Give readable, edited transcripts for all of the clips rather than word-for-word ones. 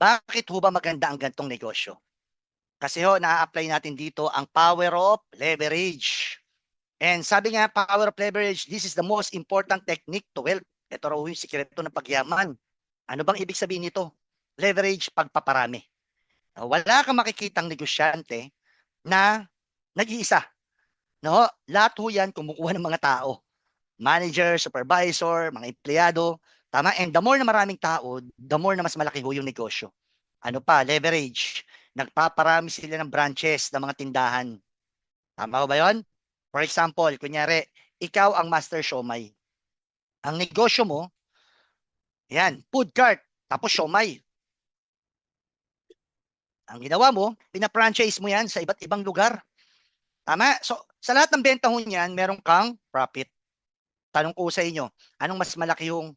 Bakit ho ba maganda ang gantong negosyo? Kasi ho, na-apply natin dito ang power of leverage. And sabi nga, power of leverage, this is the most important technique to wealth. Ito raw yung sikreto ng pagyaman. Ano bang ibig sabihin nito? Leverage, pagpaparami. Wala kang makikitang negosyante na nag-iisa. No? Lahat ho yan kumukuha ng mga tao. Manager, supervisor, mga empleyado. Tama? And the more na maraming tao, the more na mas malaki ho yung negosyo. Ano pa? Leverage. Nagpaparami sila ng branches ng mga tindahan. Tama ba yun? For example, kunyari, ikaw ang master siomay. Ang negosyo mo, yan, food cart, tapos siomay. Ang ginawa mo, pina-franchise mo yan sa iba't ibang lugar. Tama? So, sa lahat ng benta ho niyan, meron kang profit. Tanong ko sa inyo, anong mas malaki yung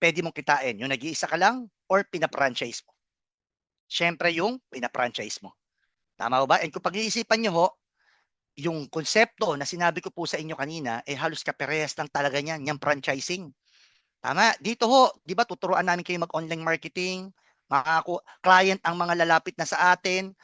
pwede mong kitain? Yung nag-iisa ka lang or pina-franchise mo? Siyempre yung pina-franchise mo. Tama ba? And kung pag-iisipan nyo ho, yung konsepto na sinabi ko po sa inyo kanina, eh halos kaparehas lang talaga niyan, yung franchising. Tama. Dito ho, di ba tuturuan namin kayo mag-online marketing, client ang mga lalapit na sa atin,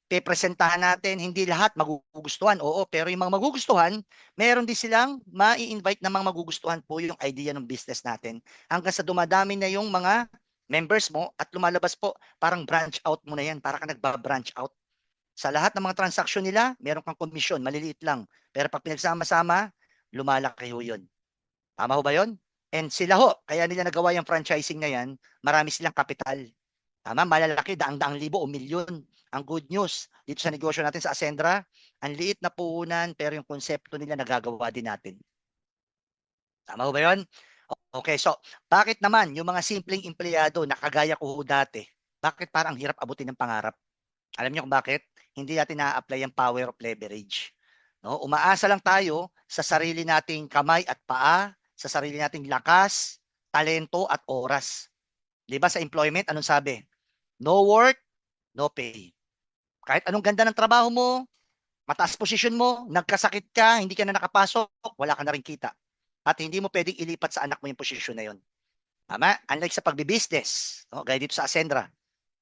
pepresentahan natin, hindi lahat magugustuhan. Oo, pero yung mga magugustuhan, meron din silang mai-invite na mga magugustuhan po yung idea ng business natin. Hanggang sa dumadami na yung mga members mo at lumalabas po, parang branch out mo na yan, para ka nagba-branch out. Sa lahat ng mga transaksyon nila, meron kang komisyon, maliliit lang. Pero pag pinagsama-sama, lumalaki ho yun. Tama ho ba yun? And sila ho, kaya nila nagawa yung franchising na yan, marami silang kapital. Tama, malalaki, daang-daang libo o milyon. Ang good news, dito sa negosyo natin sa Ascendra, ang liit na puhunan, pero yung konsepto nila nagagawa din natin. Tama ho ba yun? Okay, so bakit naman yung mga simpleng empleyado na kagaya ko ho dati, bakit parang hirap abutin ng pangarap? Alam niyo kung bakit? Hindi natin na-apply ang power of leverage. No? Umaasa lang tayo sa sarili nating kamay at paa, sa sarili nating lakas, talento at oras. 'Di ba sa employment, anong sabi? No work, no pay. Kahit anong ganda ng trabaho mo, mataas posisyon mo, nagkasakit ka, hindi ka na nakapasok, wala ka na rin kita. At hindi mo pwedeng ilipat sa anak mo yung posisyon na yun. Tama? Unlike sa pagbibusiness, no? Gaya dito sa Ascendra,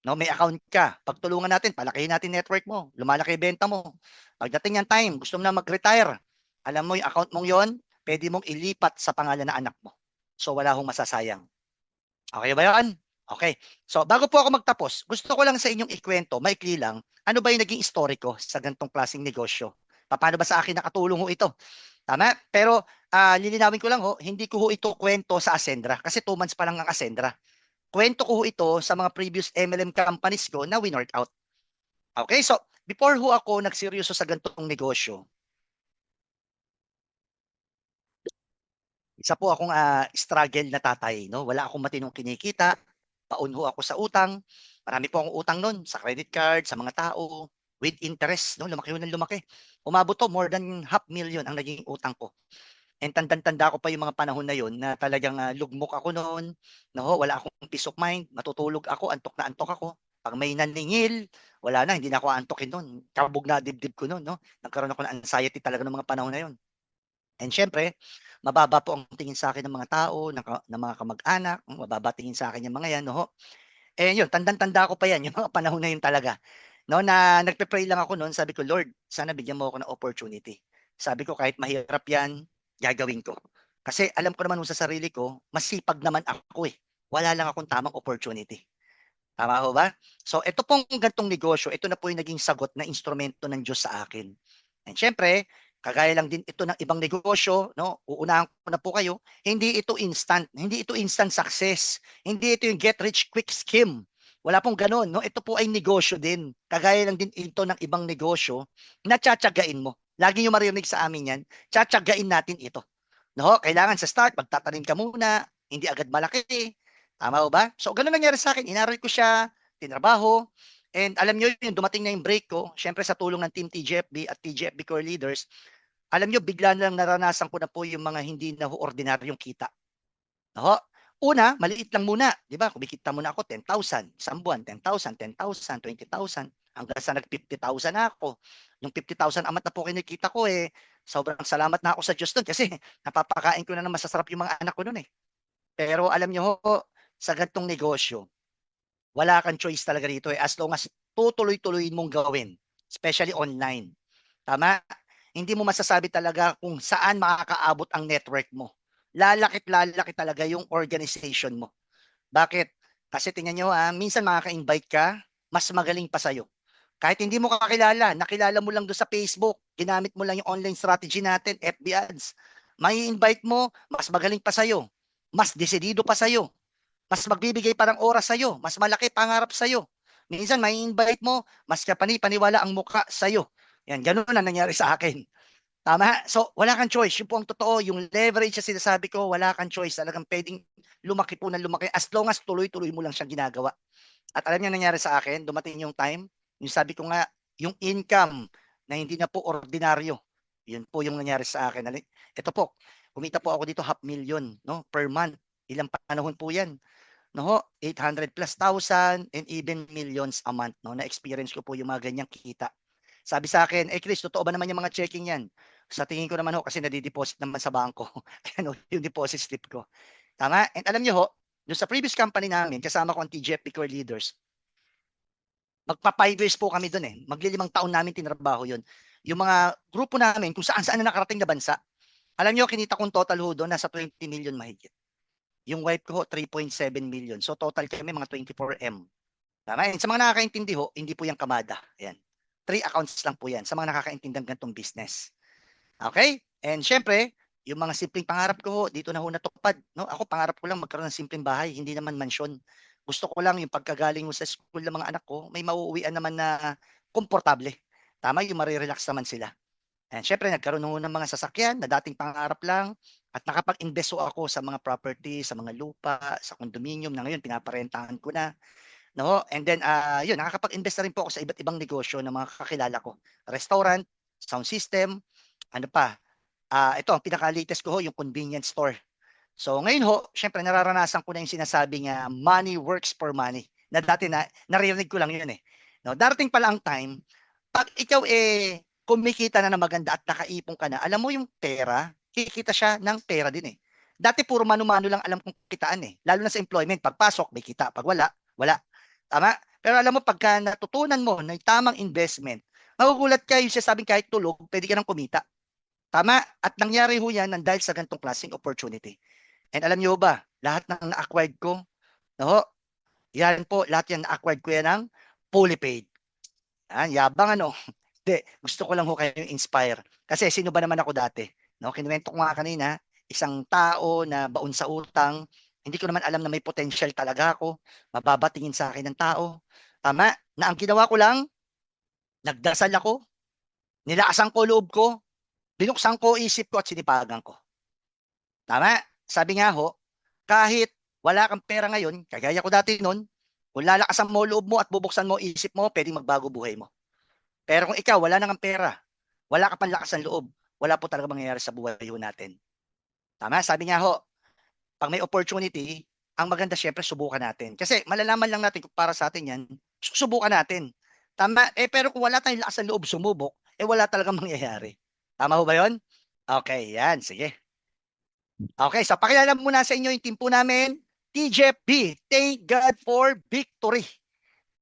no, may account ka. Pagtulungan natin, palakihin natin network mo, lumalaki benta mo. Pagdating ng time, gusto mo na mag-retire, alam mo yung account mong yon, pwede mong ilipat sa pangalan ng anak mo. So wala hong masasayang. Okay ba yan? Okay. So bago po ako magtapos, gusto ko lang sa inyong ikwento, maikli lang, ano ba yung naging story ko sa ganitong klaseng negosyo? Paano ba sa akin nakatulong ho ito? Tama? Pero lilinawin ko lang ho, hindi ko ho ito kwento sa Ascendra kasi 2 months pa lang ang Ascendra. Kwento ko ho ito sa mga previous MLM companies ko na win-work out. Okay, so before ho ako nagseryoso sa ganitong negosyo, isa po akong struggle na tatay. No? Wala akong matinong kinikita, paun ho ako sa utang, marami po akong utang nun sa credit card, sa mga tao, with interest, no? Lumaki ho ng lumaki. Umabot to, more than 500,000 ang naging utang ko. And tanda ko pa yung mga panahon na yun na talagang lugmok ako noon, no? Wala akong peace of mind, matutulog ako, antok na antok ako. Pag may naningil, wala na, hindi na ako antokin noon. Kabog na dibdib ko noon, no? Nagkaroon ako ng anxiety talaga ng mga panahon na yun. And syempre, mababa po ang tingin sa akin ng mga tao, ng mga kamag-anak, mababa tingin sa akin yung mga yan, no? Eh yun, tandang-tanda ko pa yan, yung mga panahon na yun talaga. No, na nagpe-pray lang ako noon, sabi ko, Lord, sana bigyan mo ako ng opportunity. Sabi ko, kahit mahirap yan, gagawin ko. Kasi alam ko naman sa sarili ko, masipag naman ako eh. Wala lang akong tamang opportunity. Tama ho ba? So ito pong gantong negosyo, ito na po yung naging sagot na instrumento ng Diyos sa akin. And syempre, kagaya lang din ito ng ibang negosyo, no? Uunahan ko na po kayo, hindi ito instant success. Hindi ito yung get rich quick scheme. Wala pong ganoon, no? Ito po ay negosyo din. Kagaya lang din ito ng ibang negosyo na tsatsagain mo. Lagi niyo maririnig sa amin yan, tsatsagain natin ito. No? Kailangan sa start, magtatanim ka muna, hindi agad malaki. Tama ba? So, ganun nangyari sa akin. Inaral ko siya, tinrabaho, and alam nyo yun, dumating na yung break ko, syempre sa tulong ng Team TGFB at TGFB Core Leaders, alam nyo, bigla na lang naranasan ko na po yung mga hindi na ordinaryong kita. No? Una, maliit lang muna. Di ba? Kumikita muna ako 10,000. Isang buwan, 10,000, 10,000, 20,000. Hanggang sa nag-50,000 na ako. Yung 50,000 amat na po kinikita ko eh. Sobrang salamat na ako sa Diyos doon kasi napapakain ko na ng masasarap yung mga anak ko noon eh. Pero alam nyo ho, sa gantong negosyo, wala kang choice talaga dito as long as tutuloy-tuloy mong gawin, especially online. Tama? Hindi mo masasabi talaga kung saan makakaabot ang network mo. Lalakit lalaki talaga yung organization mo. Bakit? Kasi tingnan nyo minsan makaka-invite ka, mas magaling pa sa'yo. Kahit hindi mo kakilala, nakilala mo lang doon sa Facebook, ginamit mo lang yung online strategy natin, FB ads. May invite mo, mas magaling pa sa'yo, mas desidido pa sa'yo, mas magbibigay pa ng oras sa'yo, mas malaki pangarap sa'yo. Minsan may invite mo, mas kapani-paniwala ang mukha sa'yo. Yan, ganun na nangyari sa akin. Tama? So, wala kang choice. Yun po ang totoo. Yung leverage na sinasabi ko, wala kang choice. Talagang pwedeng lumaki po ng lumaki as long as tuloy-tuloy mo lang siyang ginagawa. At alam niyo nangyari sa akin, dumating yung time, yung sabi ko nga, yung income na hindi na po ordinaryo, yun po yung nangyari sa akin. Ito po, kumita po ako dito 500,000 no, per month. Ilang panahon po yan. No, 800 plus thousand and even millions a month. No, na-experience ko po yung mga ganyang kita. Sabi sa akin, Chris, totoo ba naman yung mga checking yan? Sa tingin ko naman kasi nadideposit naman sa bangko. Ayan yung deposit slip ko. Tama? And alam niyo doon sa previous company namin, kasama ko ang TGFP Core Leaders, magpa 5 years po kami doon Maglilimang taon namin tinrabaho yun. Yung mga grupo namin, kung saan-saan na nakarating na bansa, alam niyo, kinita kong total doon, nasa 20 million mahigit. Yung wife ko 3.7 million. So total kami mga 24M. Tama? And sa mga nakakaintindi hindi po yung kamada. Ayan. 3 accounts lang po yan sa mga nakakaintindi ng ganitong business. Okay? And syempre, yung mga simpleng pangarap ko dito na natupad. No? Ako, pangarap ko lang magkaroon ng simpleng bahay, hindi naman mansyon. Gusto ko lang yung pagkagaling mo sa school ng mga anak ko, may mauuwian naman na komportable. Tama, yung marirelax naman sila. And syempre, nagkaroon ng mga sasakyan na dating pangarap lang at nakapag-invest ako sa mga property, sa mga lupa, sa condominium na ngayon pinaparentahan ko na. No? And then, yun, nakakapag-invest na rin po ako sa iba't ibang negosyo ng mga kakilala ko. Restaurant, sound system, ano pa. Ito, ang pinaka-latest ko yung convenience store. So ngayon syempre nararanasan ko na yung sinasabing money works for money. Na dati naririnig ko lang yun No, darating pala ang time, pag ikaw kumikita na ng maganda at nakaipon ka na, alam mo yung pera, kikita siya ng pera din Dati puro mano-mano lang alam kong kitaan Lalo na sa employment, pagpasok may kita, pag wala, wala. Tama? Pero alam mo, pagka natutunan mo na tamang investment, magugulat ka yung sasabing kahit tulog, pwede ka nang kumita. Tama? At nangyari yan dahil sa ganitong klaseng opportunity. And alam niyo ba, lahat ng na-acquired ko, no? Yan po, lahat yan na-acquired ko yan ng fully paid. Yabang Hindi, gusto ko lang kayo inspire. Kasi sino ba naman ako dati? No, kinuwento ko nga kanina, isang tao na baon sa utang, hindi ko naman alam na may potential talaga ako, mababatingin sa akin ng tao. Tama? Na ang ginawa ko lang, nagdasal ako, nilaasan ko loob ko, binuksan ko isip ko at sinipagan ko. Tama? Sabi nga kahit wala kang pera ngayon, kagaya ko dati noon, kung lalakasan mo loob mo at bubuksan mo isip mo, pwedeng magbago buhay mo. Pero kung ikaw, wala nang pera, wala ka pang lakas ng loob, wala po talaga mangyayari sa buhay natin. Tama? Sabi nga pag may opportunity, ang maganda syempre subukan natin. Kasi malalaman lang natin kung para sa atin yan, susubukan natin. Tama? Pero kung wala tayong lakas ng loob sumubok, wala talagang mangyayari. Tama ba yun? Okay, yan. Sige. Okay, so pakilala muna sa inyo yung team po namin, TGFB. Thank God for victory.